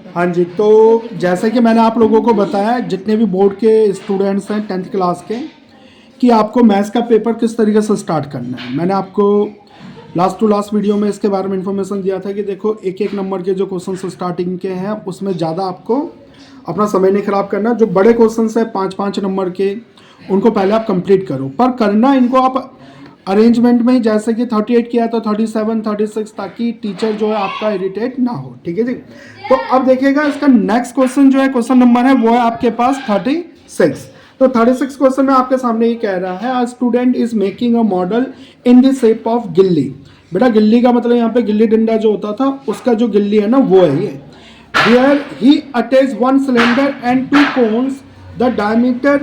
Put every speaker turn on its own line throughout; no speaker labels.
हाँ जी, तो जैसे कि मैंने आप लोगों को बताया, जितने भी बोर्ड के स्टूडेंट्स हैं 10th क्लास के, कि आपको मैथ्स का पेपर किस तरीके से स्टार्ट करना है। मैंने आपको लास्ट टू लास्ट वीडियो में इसके बारे में इन्फॉर्मेशन दिया था कि देखो एक एक नंबर के जो क्वेश्चन स्टार्टिंग के हैं उसमें ज़्यादा आपको अपना समय नहीं खराब करना। जो बड़े क्वेश्चन है 5-5 नंबर के, उनको पहले आप कंप्लीट करो, पर करना इनको आप अरेंजमेंट में ही, जैसे कि 38 किया तो 37, 36, ताकि टीचर जो है आपका इरिटेट ना हो। ठीक है जी। तो अब देखिएगा इसका नेक्स्ट क्वेश्चन जो है, क्वेश्चन नंबर है वो है आपके पास 36। तो 36 क्वेश्चन में आपके सामने ये कह रहा है, a student is making a model in the shape of गिल्ली। बेटा गिल्ली का मतलब यहाँ पे गिल्ली डंडा जो होता था उसका जो गिल्ली है ना वो है ये। Here he attaches one cylinder and two cones. The diameter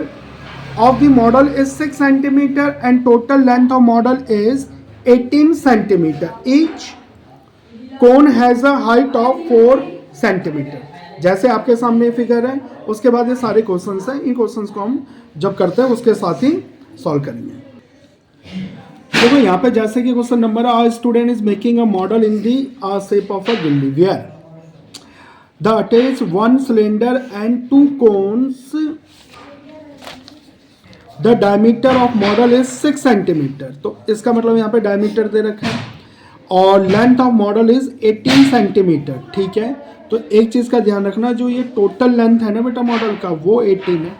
of the model is 6 centimeter and total length of model is 18 centimeter. Each cone has a height of 4 centimeter. जैसे आपके सामने फिगर है, उसके बाद ये सारे क्वेश्चंस हैं। इन questions को हम जब करते हैं उसके साथ ही सॉल्व करेंगे। देखो यहाँ पे जैसे कि क्वेश्चन नंबर है, a student is making a model in the shape of a गिल्ली where the attached one cylinder and two cones. The diameter of model is 6 centimetre. तो इसका मतलब यहाँ पे डायमीटर दे रखा है और length of model is 18 centimetre. ठीक है, तो एक चीज़ का ध्यान रखना, जो ये टोटल लेंथ है ना बेटा मॉडल का वो 18 है।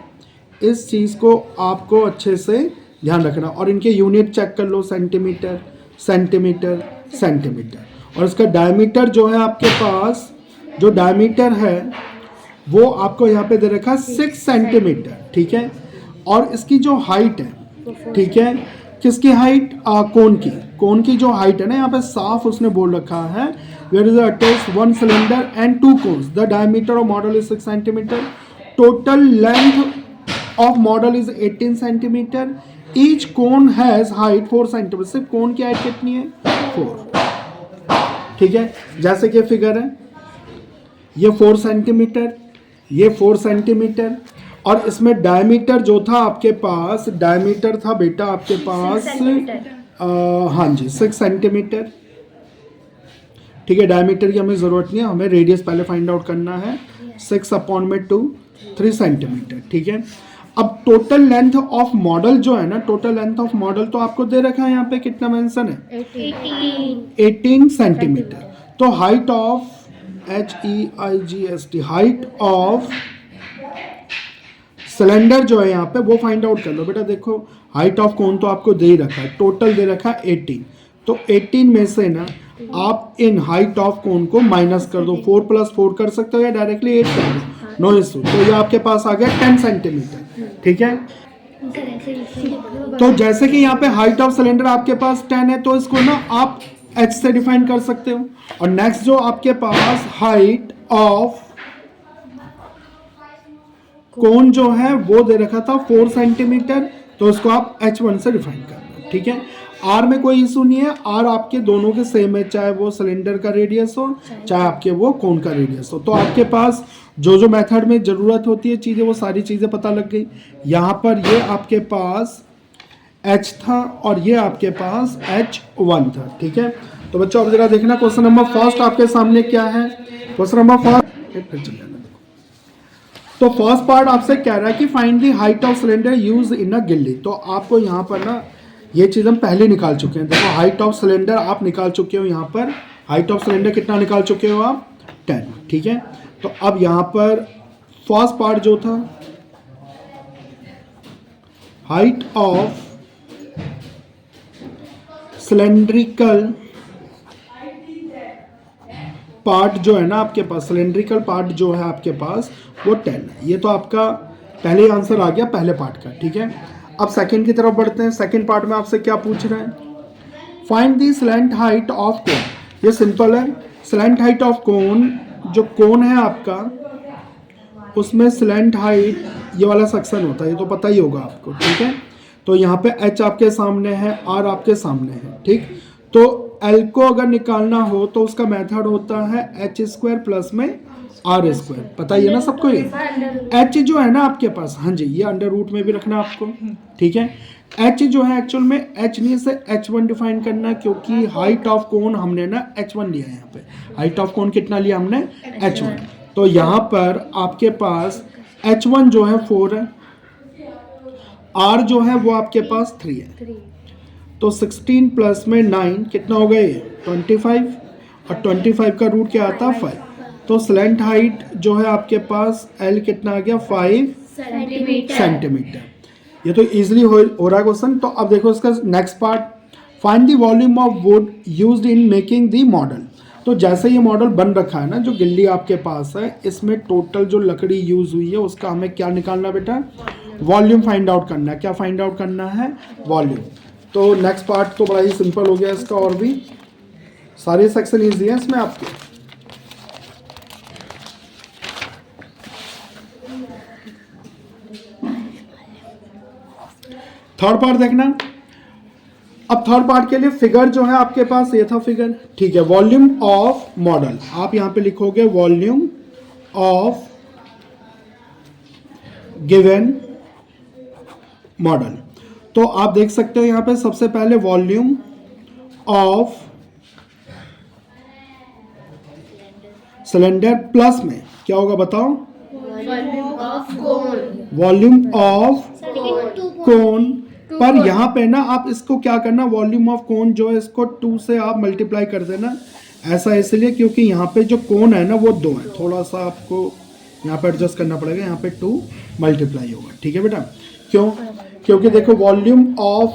इस चीज़ को आपको अच्छे से ध्यान रखना और इनके यूनिट चेक कर लो, सेंटीमीटर सेंटीमीटर सेंटीमीटर। और इसका डायमीटर जो है आपके पास, जो डायमीटर है वो आपको यहाँ पे दे रखा है 6 सेंटीमीटर। ठीक है, और इसकी जो हाइट है, ठीक है, किसकी हाइट, कोन की जो हाइट है ना यहाँ पे साफ उसने बोल रखा है, where is attached one cylinder and two cones, the diameter of model is 6 centimetre, total length of model is 18 centimetre, each cone has height 4 centimetre. सिर्फ कोन की हाइट कितनी है, 4। ठीक है, जैसे कि फिगर है, ये 4 सेंटीमीटर, ये 4 सेंटीमीटर, और इसमें डायमीटर जो था आपके पास, डायमीटर था बेटा आपके पास हाँ जी 6 सेंटीमीटर। ठीक है, डायमीटर की हमें ज़रूरत नहीं है, हमें रेडियस पहले फाइंड आउट करना है। 6/2 3 सेंटीमीटर। ठीक है, अब टोटल लेंथ ऑफ मॉडल जो है ना, टोटल लेंथ ऑफ मॉडल तो आपको दे रखा है यहाँ पे, कितना मेंशन है, 18 सेंटीमीटर। तो height of HEIGST, height of cylinder जो है यहाँ पे वो फाइंड आउट कर लो बेटा। देखो हाइट ऑफ कोन तो आपको दे ही रखा है, टोटल दे रखा है 18। तो 18 में से ना आप इन हाइट ऑफ कोन को माइनस कर दो, 4 + 4 कर सकते हो या डायरेक्टली 8 कर दो, नो इशू। तो ये आपके पास आ गया 10 सेंटीमीटर। ठीक है, तो जैसे कि यहाँ पे हाइट ऑफ सिलेंडर आपके पास 10 है, तो इसको ना आप H से डिफाइन कर सकते हो। और नेक्स्ट जो आपके पास हाइट ऑफ कोन जो है वो दे रखा था 4 सेंटीमीटर, तो उसको आप H1 से डिफाइन कर लो। ठीक है, R में कोई इशू नहीं है, R आपके दोनों के सेम है, चाहे वो सिलेंडर का रेडियस हो चाहे आपके वो कोन का रेडियस हो। तो आपके पास जो जो मेथड में ज़रूरत होती है चीज़ें, वो सारी चीज़ें पता लग गई। यहाँ पर ये आपके पास H था और ये आपके पास H1 था। ठीक है, तो बच्चों अब जरा देखना क्वेश्चन नंबर फर्स्ट आपके सामने क्या है। क्वेश्चन नंबर फर्स्ट, तो फर्स्ट पार्ट आपसे कह रहा है कि find the height of cylinder use in a gilly. तो आपको यहाँ पर ना ये चीज़ हम पहले निकाल चुके हैं। देखो हाइट ऑफ सिलेंडर आप निकाल चुके हो, यहाँ पर हाइट ऑफ सिलेंडर कितना निकाल चुके हो आप, 10। ठीक है, तो अब यहाँ पर फर्स्ट पार्ट जो था, हाइट ऑफ सिलेंड्रिकल पार्ट जो है ना आपके पास, सिलेंड्रिकल पार्ट जो है आपके पास वो 10 है। ये तो आपका पहले ही आंसर आ गया पहले पार्ट का। ठीक है, अब सेकंड की तरफ बढ़ते हैं। सेकंड पार्ट में आपसे क्या पूछ रहे हैं, find the slant height of cone. ये सिंपल है, स्लैंट हाइट ऑफ कोन, जो कोन है आपका उसमें स्लैंट हाइट ये वाला सेक्शन होता है, ये तो पता ही होगा आपको। ठीक है, तो यहाँ पे H आपके सामने है, R आपके सामने है। ठीक, तो L को अगर निकालना हो तो उसका मेथड होता है H² प्लस में R²। पता ही है ना सबको ये। H जो है ना आपके पास, हाँ जी, ये अंडर रूट में भी रखना आपको। ठीक है, H जो है एक्चुअल में H नहीं से H1 डिफाइन करना, क्योंकि हाइट ऑफ कोन हमने ना H1 लिया है। यहाँ पे हाइट ऑफ कोन कितना लिया हमने, H1। तो यहाँ पर आपके पास H1 जो है 4 है, R जो है वो आपके पास 3 है। तो 16 प्लस में 9 कितना हो गया ये 25, और 25 का रूट क्या आता है 5। तो स्लेंट हाइट जो है आपके पास L कितना आ गया 5 सेंटीमीटर। ये तो इजीली हो रहा है क्वेश्चन। तो अब देखो इसका next part, find the volume of would used in making the model. तो जैसे ये मॉडल बन रखा है ना, जो गिल्ली आपके पास है, इसमें टोटल जो लकड़ी यूज हुई है उसका हमें क्या निकालना है बेटा, वॉल्यूम फाइंड आउट करना है। क्या फाइंड आउट करना है, वॉल्यूम। तो नेक्स्ट पार्ट तो बड़ा ही सिंपल हो गया इसका, और भी सारे सेक्शन ईजी है इसमें आपके। थर्ड पार्ट देखना। अब थर्ड पार्ट के लिए फिगर जो है आपके पास ये था फिगर, ठीक है। वॉल्यूम ऑफ मॉडल आप यहां पे लिखोगे वॉल्यूम ऑफ गिवन मॉडल। तो आप देख सकते हो यहां पे सबसे पहले वॉल्यूम ऑफ सिलेंडर प्लस में क्या होगा बताओ, वॉल्यूम ऑफ कोन। पर यहाँ पे ना आप इसको क्या करना, वॉल्यूम ऑफ कोन जो है इसको 2 से आप मल्टीप्लाई कर देना। ऐसा इसलिए क्योंकि यहाँ पे जो कोन है ना वो 2 है, थोड़ा सा आपको यहाँ पे एडजस्ट करना पड़ेगा, यहाँ पे 2 मल्टीप्लाई होगा, ठीक है बेटा। क्यों, क्योंकि देखो volume of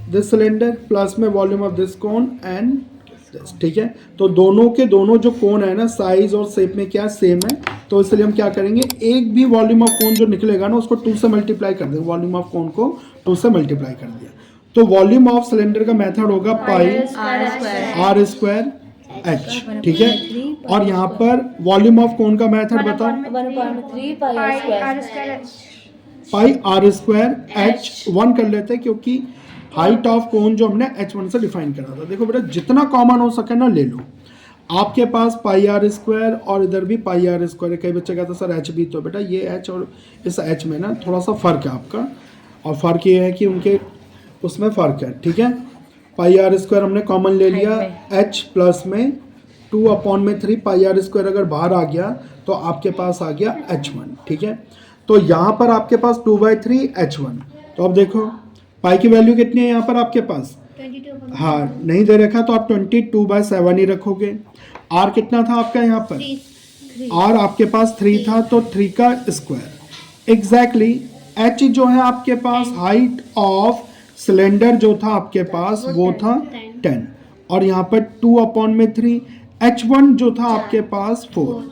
this cylinder plus में volume of this cone and this, ठीक है। तो दोनों के दोनों जो कोन है ना साइज और शेप में क्या सेम है, तो इसलिए हम क्या करेंगे, एक भी वॉल्यूम ऑफ कोन जो निकलेगा ना उसको 2 से मल्टीप्लाई कर देंगे। वॉल्यूम ऑफ कोन को 2 से मल्टीप्लाई कर दिया, तो वॉल्यूम ऑफ सिलेंडर का मेथड होगा पाई आर स्क्वायर एच, ठीक है। और यहाँ पर वॉल्यूम ऑफ कोन का मेथड बताओ, पाई आर स्क्वायर एच 1 कर लेते हैं, क्योंकि हाइट ऑफ कोन जो हमने h1 से डिफाइन करा था। देखो बेटा जितना कॉमन हो सके ना ले लो। आपके पास पाई आर स्क्वायर और इधर भी पाई आर स्क्वायर है। कई बच्चे कहते हैं सर एच भी, तो बेटा ये एच और इस एच में ना थोड़ा सा फ़र्क है आपका, और फ़र्क ये है कि उनके उसमें फ़र्क है, ठीक है। पाई आर स्क्वायर हमने कॉमन ले लिया, एच प्लस में 2/3 पाई आर स्क्वायर अगर बाहर आ गया तो आपके पास आ गया h1, ठीक है। तो यहाँ पर आपके पास 2/3 h1। तो अब देखो पाई की वैल्यू कितनी है यहाँ पर आपके पास,
22।
नहीं दे रखा तो आप 22/7 ही रखोगे। आर कितना था आपका यहाँ पर, आर आपके पास 3 था, तो 3 का स्क्वायर एग्जैक्टली। एच जो है आपके पास हाइट ऑफ सिलेंडर जो था आपके पास वो था 10, और यहाँ पर 2/3 h1 जो था आपके पास 4,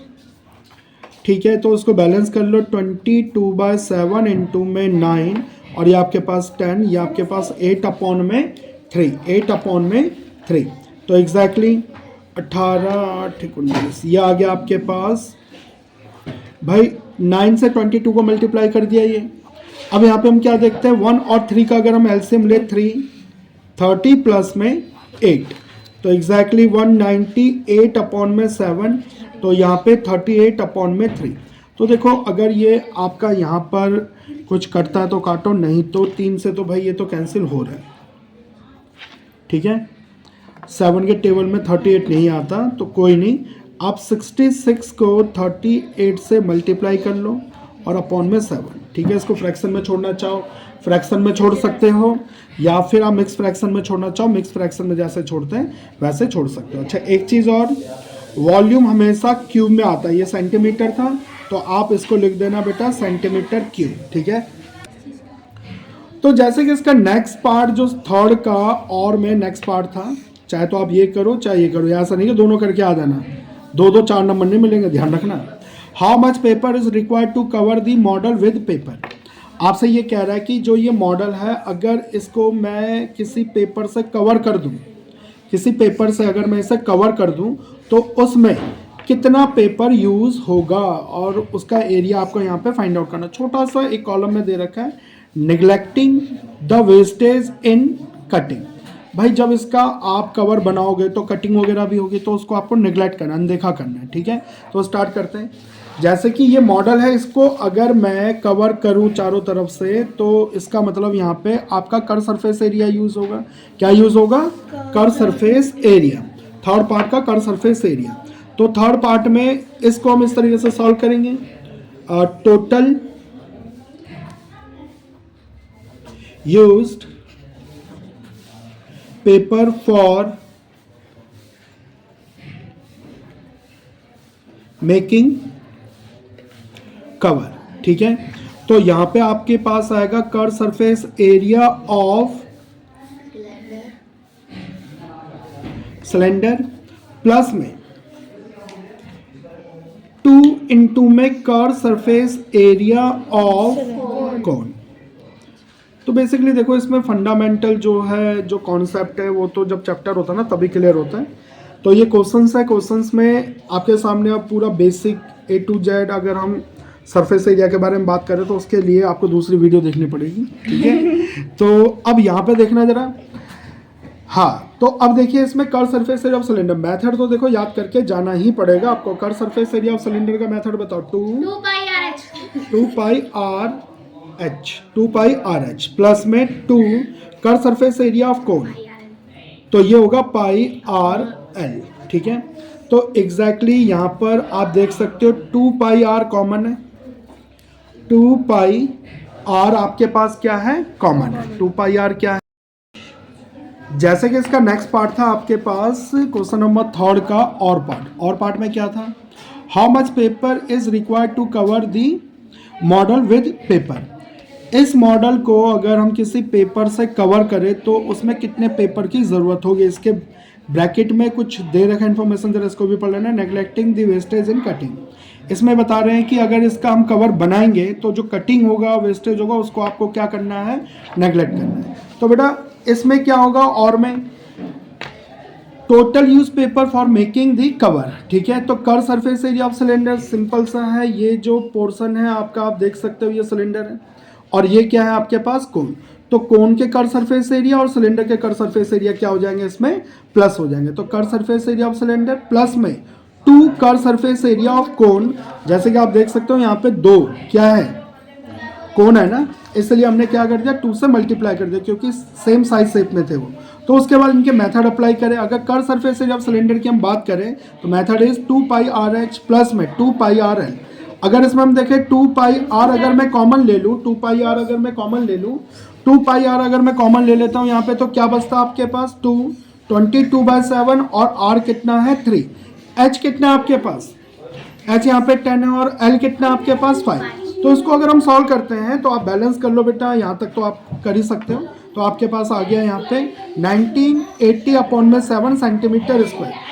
ठीक है। तो उसको बैलेंस कर लो, 22/7 इंटू में 9, और ये आपके पास 10, ये आपके पास 8/3। तो एग्जैक्टली 18/19 ये आ गया आपके पास। भाई 9 से 22 को मल्टीप्लाई कर दिया ये। अब यहाँ पे हम क्या देखते हैं, 1 और 3 का अगर हम एलसीएम ले 30 प्लस में 8, तो एग्जैक्टली 198/7, तो यहाँ पे 38/3। तो देखो अगर ये आपका यहाँ पर कुछ कटता है तो काटो, नहीं तो 3 से तो भाई ये तो कैंसिल हो रहा है, ठीक है। 7 के टेबल में 38 नहीं आता, तो कोई नहीं, आप 66 को 38 से मल्टीप्लाई कर लो और अपॉन में 7, ठीक है। इसको फ्रैक्शन में छोड़ना चाहो फ्रैक्शन में छोड़ सकते हो, या फिर आप मिक्स फ्रैक्शन में छोड़ना चाहो मिक्स फ्रैक्शन में जैसे छोड़ते हैं वैसे छोड़ सकते हो। अच्छा एक चीज़ और, वॉल्यूम हमेशा क्यूब में आता है, ये सेंटीमीटर था तो आप इसको लिख देना बेटा सेंटीमीटर क्यूब, ठीक है। तो जैसे कि इसका नेक्स्ट पार्ट जो थर्ड का और में नेक्स्ट पार्ट था, चाहे तो आप ये करो चाहे ये करो, ऐसा नहीं कि दोनों करके आ जाना, 2 4 नंबर नहीं मिलेंगे, ध्यान रखना। How much paper is required to cover the model with paper. आपसे ये कह रहा है कि जो ये मॉडल है अगर इसको मैं किसी पेपर से कवर कर दूं, किसी पेपर से अगर मैं इसे कवर कर दूं तो उसमें कितना पेपर यूज़ होगा, और उसका एरिया आपको यहाँ पे फाइंड आउट करना। छोटा सा एक कॉलम में दे रखा है, neglecting the wastage in cutting. भाई जब इसका आप कवर बनाओगे तो कटिंग वगैरह भी होगी, तो उसको आपको निगलेक्ट करना, अनदेखा करना है, ठीक है। तो स्टार्ट करते हैं। जैसे कि ये मॉडल है, इसको अगर मैं कवर करूं चारों तरफ से तो इसका मतलब यहाँ पे आपका कर्व सरफेस एरिया यूज़ होगा। क्या यूज़ होगा, curve surface area, third part का कर्व सरफेस एरिया। तो थर्ड पार्ट में इसको हम इस तरीके से सॉल्व करेंगे, total used paper for making cover. ठीक है, तो यहां पे आपके पास आएगा curve surface area of cylinder plus में 2 इंटू में curve surface area of cone. तो बेसिकली देखो इसमें फंडामेंटल जो है, जो कॉन्सेप्ट है वो तो जब चैप्टर होता है ना तभी क्लियर होता है। तो ये क्वेश्चंस है, क्वेश्चंस में आपके सामने अब पूरा बेसिक A to Z अगर हम सरफेस एरिया के बारे में बात करें तो उसके लिए आपको दूसरी वीडियो देखनी पड़ेगी। ठीक है, तो अब यहाँ पे देखना जरा। हाँ, तो अब देखिए इसमें curve surface area of cylinder method तो देखो याद करके जाना ही पड़ेगा आपको। Curve surface area of cylinder का मेथड बताओ, 2 पाई आर एच प्लस में 2 curve surface area of cone, तो ये होगा पाई आर एल। ठीक है, तो एग्जैक्टली यहाँ पर आप देख सकते हो 2 पाई आर कॉमन है, 2 पाई आर आपके पास क्या है, कॉमन है। 2 पाई आर क्या है, जैसे कि इसका नेक्स्ट पार्ट था आपके पास क्वेश्चन नंबर 3 का और पार्ट में क्या था, how much paper is required to cover the model with paper. इस मॉडल को अगर हम किसी पेपर से कवर करें तो उसमें कितने पेपर की ज़रूरत होगी। इसके ब्रैकेट में कुछ दे रखा इन्फॉर्मेशन, जरा इसको भी पढ़ लेना। Neglecting the wastage in cutting, इसमें बता रहे हैं कि अगर इसका हम कवर बनाएंगे तो जो कटिंग होगा, वेस्टेज होगा, उसको आपको क्या करना है, नेग्लेक्ट करना है। तो बेटा इसमें क्या होगा, और में total use paper for making the cover. ठीक है, तो curve surface area of cylinder simple सा है, ये जो पोर्शन है आपका आप देख सकते हो ये सिलेंडर है, और ये क्या है आपके पास, कोन। तो कोन के कर्व सरफेस एरिया और सिलेंडर के कर्व सरफेस एरिया क्या हो जाएंगे, इसमें प्लस हो जाएंगे। तो curve surface area of cylinder plus में 2 curve surface area of cone, जैसे कि आप देख सकते हो यहाँ पे 2 क्या है, कोन है ना, इसलिए हमने क्या कर दिया, 2 से मल्टीप्लाई कर दिया क्योंकि सेम साइज शेप में थे वो। तो उसके बाद इनके मेथड अप्लाई करें। अगर curve surface area of cylinder की हम बात करें तो method is 2 pi R H plus में 2 पाई आर एल। अगर इसमें हम देखें 2 पाई आर अगर मैं कॉमन ले लूँ, 2 पाई आर अगर मैं कॉमन ले लूँ, 2 पाई आर अगर मैं कॉमन ले लेता हूँ यहाँ पे, तो क्या बचता है आपके पास, 2 22/7 और आर कितना है 3, एच कितना है आपके पास, एच यहाँ पे 10 है, और एल कितना है आपके पास 5। तो इसको अगर हम सॉल्व करते हैं तो आप बैलेंस कर लो बेटा, यहाँ तक तो आप कर ही सकते हो। तो आपके पास आ गया यहाँ पे 1980/7 सेंटीमीटर स्क्वायर।